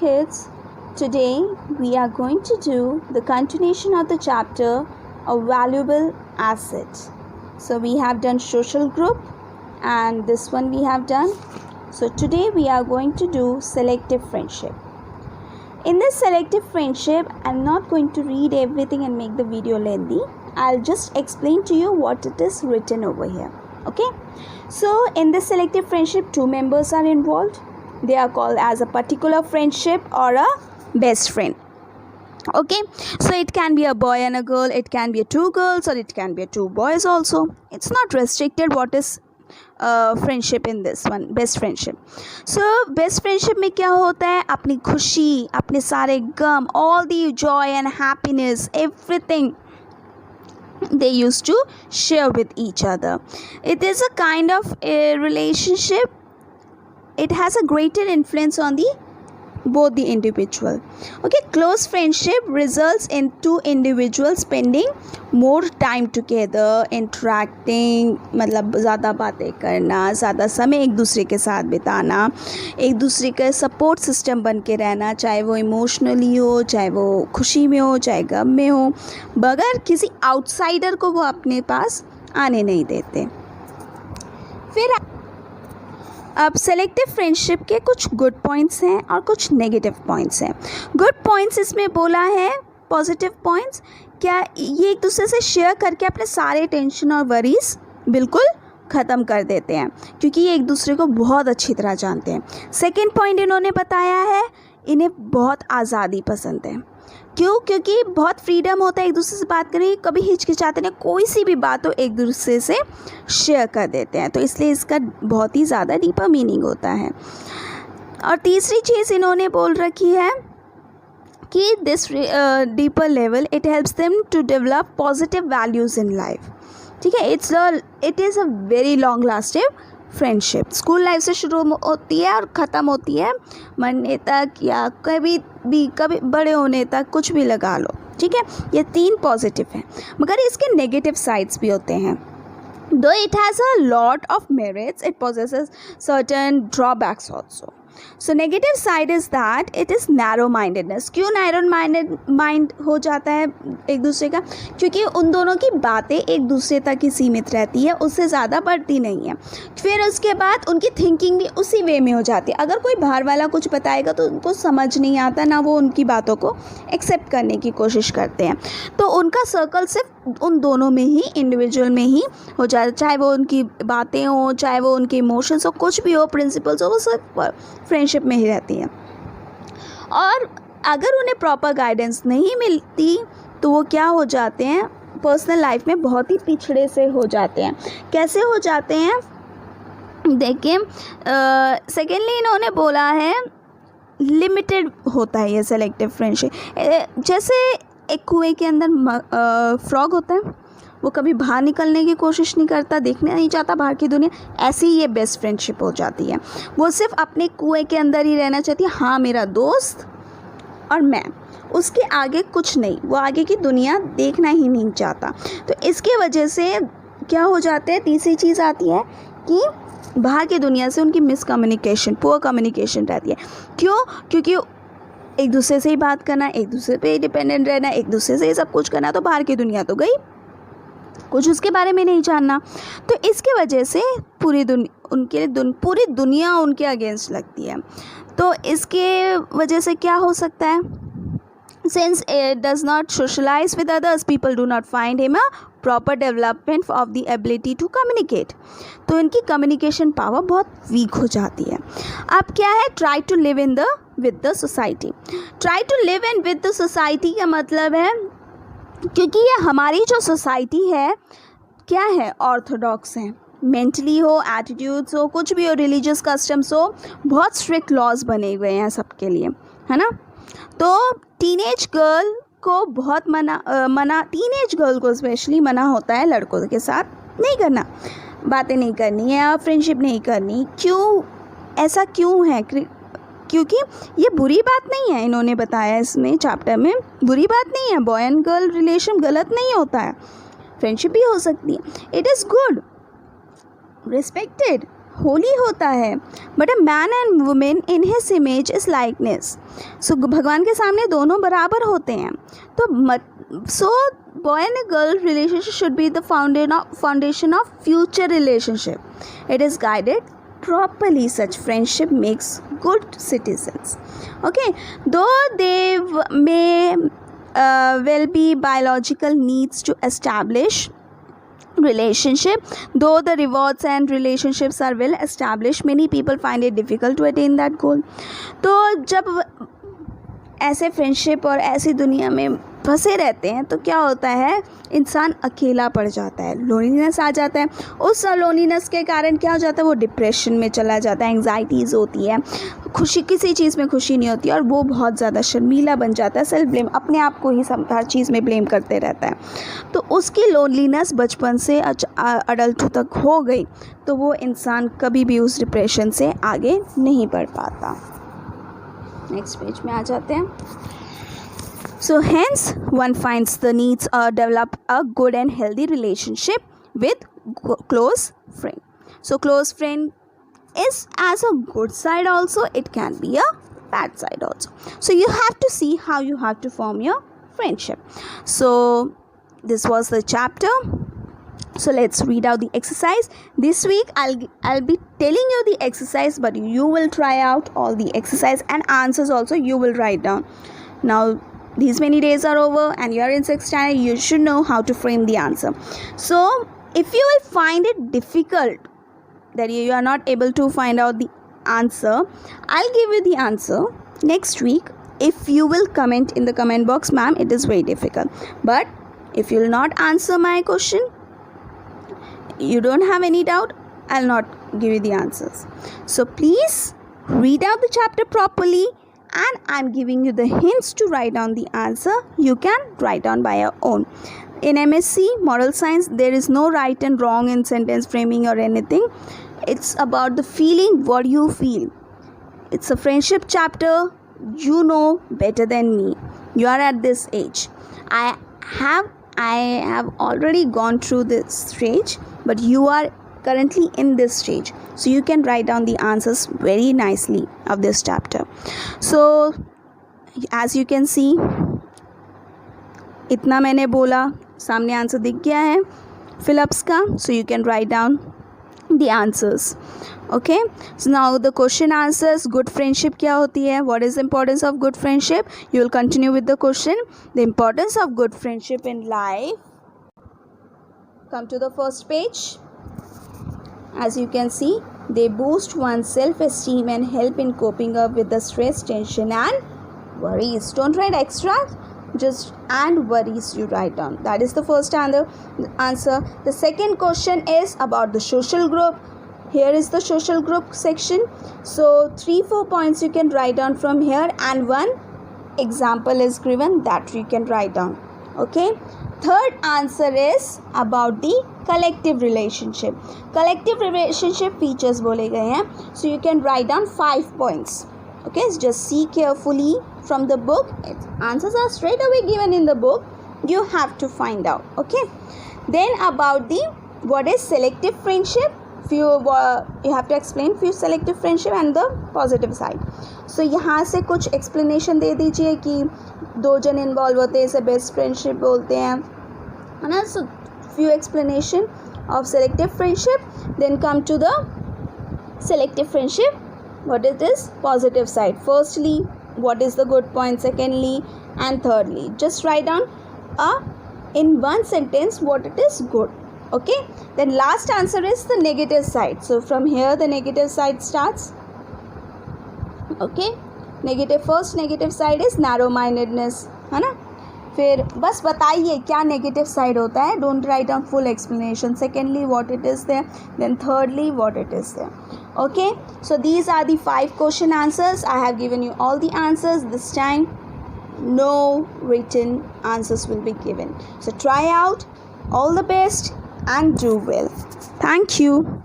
kids, today we are going to do the continuation of the chapter A Valuable Asset. So we have done social group and this one we have done. So today we are going to do selective friendship. In this selective friendship, I'm not going to read everything and make the video lengthy. I'll just explain to you what it is written over here. Okay, so in this selective friendship, two members are involved. They are called as a particular friendship or a best friend. Okay, so it can be a boy and a girl, it can be two girls, or it can be two boys also. It's not restricted what is friendship in this one, best friendship. So best friendship में क्या होता है, अपनी खुशी, अपने सारे गम, all the joy and happiness, everything they used to share with each other. It is a kind of a relationship. It has a greater influence on the both the individual. Okay, close friendship results in two individuals spending more time together, interacting, मतलब ज़्यादा बातें करना, ज़्यादा समय एक दूसरे के साथ बिताना, एक दूसरे का सपोर्ट सिस्टम बन के रहना, चाहे वो इमोशनली हो, चाहे वो खुशी में हो, चाहे गम में हो, बगैर किसी आउटसाइडर को वो अपने पास आने नहीं देते. फिर अब सेलेक्टिव फ्रेंडशिप के कुछ गुड पॉइंट्स हैं और कुछ नेगेटिव पॉइंट्स हैं. गुड पॉइंट्स इसमें बोला है, पॉजिटिव पॉइंट्स, क्या ये एक दूसरे से शेयर करके अपने सारे टेंशन और वरीज बिल्कुल ख़त्म कर देते हैं क्योंकि ये एक दूसरे को बहुत अच्छी तरह जानते हैं. सेकंड पॉइंट इन्होंने बताया है, इन्हें बहुत आज़ादी पसंद है. क्यों? क्योंकि बहुत फ्रीडम होता है, एक दूसरे से बात करें, कभी हिचकिचाते नहीं, कोई सी भी बात हो एक दूसरे से शेयर कर देते हैं, तो इसलिए इसका बहुत ही ज़्यादा डीपर मीनिंग होता है. और तीसरी चीज़ इन्होंने बोल रखी है कि this deeper level it helps them to develop positive values in life. ठीक है, it is a very long lasting friendship. School life से शुरू होती है और ख़त्म होती है मरने तक या कभी बड़े होने तक, कुछ भी लगा लो. ठीक है, ये तीन पॉजिटिव हैं, मगर इसके नेगेटिव साइड्स भी होते हैं. Though it has a lot of merits, it possesses certain drawbacks also. So negative side is that it is narrow mindedness. क्यों narrow mind हो जाता है एक दूसरे का? क्योंकि उन दोनों की बातें एक दूसरे तक ही सीमित रहती है, उससे ज़्यादा बढ़ती नहीं है. फिर उसके बाद उनकी थिंकिंग भी उसी वे में हो जाती है. अगर कोई बाहर वाला कुछ बताएगा तो उनको समझ नहीं आता, ना वो उनकी बातों को एक्सेप्ट करने की कोशिश करते हैं. तो उनका सर्कल सिर्फ उन दोनों में ही, इंडिविजुअल में ही हो जाता है, चाहे वो उनकी बातें हो, चाहे वो उनके इमोशंस हो, कुछ भी हो, प्रिंसिपल्स हो, वो सिर्फ फ्रेंडशिप में ही रहती है. और अगर उन्हें प्रॉपर गाइडेंस नहीं मिलती तो वो क्या हो जाते हैं, पर्सनल लाइफ में बहुत ही पिछड़े से हो जाते हैं. कैसे हो जाते हैं देखिए, सेकेंडली इन्होंने बोला है लिमिटेड होता है ये सेलेक्टिव फ्रेंडशिप. जैसे एक कुएं के अंदर फ्रॉग होता है, वो कभी बाहर निकलने की कोशिश नहीं करता, देखने नहीं चाहता बाहर की दुनिया, ऐसी ही ये बेस्ट फ्रेंडशिप हो जाती है. वो सिर्फ अपने कुएं के अंदर ही रहना चाहती है, हाँ मेरा दोस्त और मैं, उसके आगे कुछ नहीं, वो आगे की दुनिया देखना ही नहीं चाहता. तो इसके वजह से क्या हो जाता है, तीसरी चीज़ आती है कि बाहर की दुनिया से उनकी मिसकम्युनिकेशन, पुअर कम्युनिकेशन रहती है. क्यों? क्योंकि एक दूसरे से ही बात करना, एक दूसरे पे डिपेंडेंट रहना, एक दूसरे से ही सब कुछ करना, तो बाहर की दुनिया तो गई, कुछ उसके बारे में नहीं जानना. तो इसके वजह से पूरी दुनिया उनके अगेंस्ट लगती है. तो इसके वजह से क्या हो सकता है, since it does not socialize with others, people do not find him a proper development of the ability to communicate. तो इनकी कम्युनिकेशन पावर बहुत वीक हो जाती है. अब क्या है, try to live in the with the society. Try to live in with the society का मतलब है, क्योंकि ये हमारी जो सोसाइटी है क्या है, ऑर्थोडॉक्स हैं, मेंटली हो, एटीट्यूड्स हो, कुछ भी हो, रिलीजियस कस्टम्स हो, बहुत स्ट्रिक्ट लॉज बने हुए हैं सबके लिए, है ना. तो टीनेज गर्ल को बहुत टीनेज गर्ल को स्पेशली मना होता है लड़कों के साथ नहीं करना, बातें नहीं करनी है या फ्रेंडशिप नहीं करनी. क्यों, ऐसा क्यों है? क्योंकि ये बुरी बात नहीं है, इन्होंने बताया इसमें चैप्टर में, बुरी बात नहीं है, बॉय एंड गर्ल रिलेशन गलत नहीं होता है, फ्रेंडशिप भी हो सकती है. It is good, respected, holy होता है, but a man and women in his image is likeness. So भगवान के सामने दोनों बराबर होते हैं. तो so boy and girl relationship should be the foundation of future relationship. It is guided properly. Such friendship makes good citizens. Okay, though they may will be biological needs to establish relationship, though the rewards and relationships are well established, many people find it difficult to attain that goal. तो जब ऐसे friendship और ऐसी दुनिया में फंसे रहते हैं तो क्या होता है, इंसान अकेला पड़ जाता है, लोनलीनेस आ जाता है. उस लोनलीनेस के कारण क्या हो जाता है, वो डिप्रेशन में चला जाता है, एंग्जाइटीज़ होती है, खुशी किसी चीज़ में खुशी नहीं होती और वो बहुत ज़्यादा शर्मीला बन जाता है, सेल्फ ब्लेम, अपने आप को ही सब हर चीज़ में ब्लेम करते रहता है. तो उसकी लोनलीनेस बचपन से अडल्ट तक हो गई तो वो इंसान कभी भी उस डिप्रेशन से आगे नहीं बढ़ पाता. नेक्स्ट पेज में आ जाते हैं. So hence one finds the needs develop a good and healthy relationship with close friend. So close friend is as a good side also, it can be a bad side also. So you have to see how you have to form your friendship. So this was the chapter. So let's read out the exercise. This week I'll be telling you the exercise, but you will try out all the exercise and answers also you will write down. Now these many days are over and you are in 6th standard, you should know how to frame the answer. So if you will find it difficult, that you are not able to find out the answer, I'll give you the answer next week. If you will comment in the comment box, ma'am, it is very difficult, but if you will not answer my question, you don't have any doubt, I'll not give you the answers. So please read out the chapter properly, and I'm giving you the hints to write down the answer. You can write down by your own. In MSc Moral Science, there is no right and wrong in sentence framing or anything. It's about the feeling, what you feel. It's a friendship chapter. You know better than me. You are at this age. I have already gone through this stage, but you are currently in this stage, so you can write down the answers very nicely of this chapter. So as you can see, इतना मैंने बोला, सामने answer दिख गया है fill-ups का, so you can write down the answers. Okay, so now the question answers. Good friendship क्या होती है? What is the importance of good friendship? You will continue with the question. The importance of good friendship in life. Come to the first page. As you can see, they boost one's self-esteem and help in coping up with the stress, tension and worries. Don't write extra, just and worries you write down. That is the first answer. The second question is about the social group. Here is the social group section. So 3-4 points you can write down from here, and one example is given that you can write down. Okay. Third answer is about the collective relationship. Collective relationship features बोले गए हैं. So you can write down 5 points. Okay, so just see carefully from the book. Answers are straight away given in the book. You have to find out. Okay. Then about the what is selective friendship. You have to explain few selective friendship and the positive side. So यहाँ से कुछ explanation दे दीजिए कि 2 जन involve होते हैं, इसे best friendship बोलते हैं, है ना. सो few explanation of selective friendship. Then come to the selective friendship. What is this? Positive side. Firstly, what is the good point? Secondly, and thirdly. Just write down in one sentence what it is good. Okay. Then last answer is the negative side. So from here the negative side starts. Okay. first negative side is narrow mindedness, है ना. फिर बस बताइए क्या negative side होता है. Don't write down full explanation. Secondly what it is there, then thirdly what it is there. Okay, so these are the 5 question answers. I have given you all the answers. This time no written answers will be given. So try out. All the best and do well. Thank you.